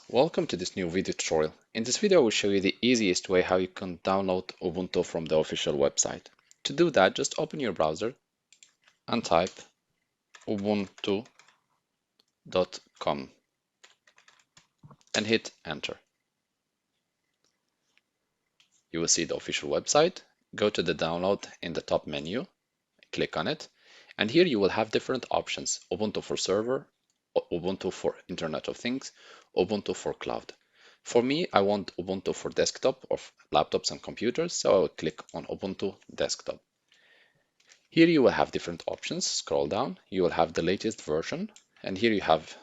Welcome to this new video tutorial. In this video I will show you the easiest way how you can download Ubuntu from the official website. To do that, just open your browser and type ubuntu.com and hit enter. You will see the official website. Go to the download in the top menu, click on it, and here you will have different options: Ubuntu for server, Ubuntu for Internet of Things, Ubuntu for cloud. For me, I want Ubuntu for desktop or laptops and computers, so I will click on Ubuntu desktop. Here you will have different options. Scroll down, you will have the latest version, and here you have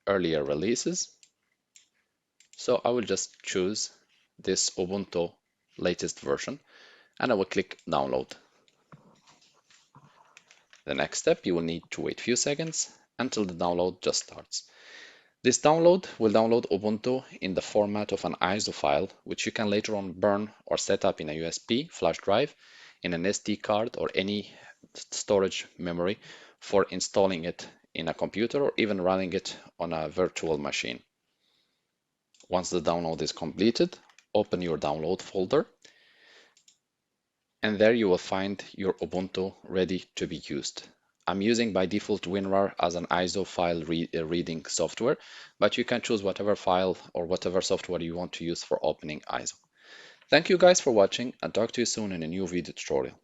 earlier releases. So I will just choose this Ubuntu latest version, and I will click download. The next step, you will need to wait a few seconds until the download just starts. This download will download Ubuntu in the format of an ISO file, which you can later on burn or set up in a USB flash drive, in an SD card or any storage memory for installing it in a computer or even running it on a virtual machine. Once the download is completed, open your download folder, and there you will find your Ubuntu ready to be used. I'm using by default WinRAR as an ISO file reading software, but you can choose whatever file or whatever software you want to use for opening ISO. Thank you guys for watching, and talk to you soon in a new video tutorial.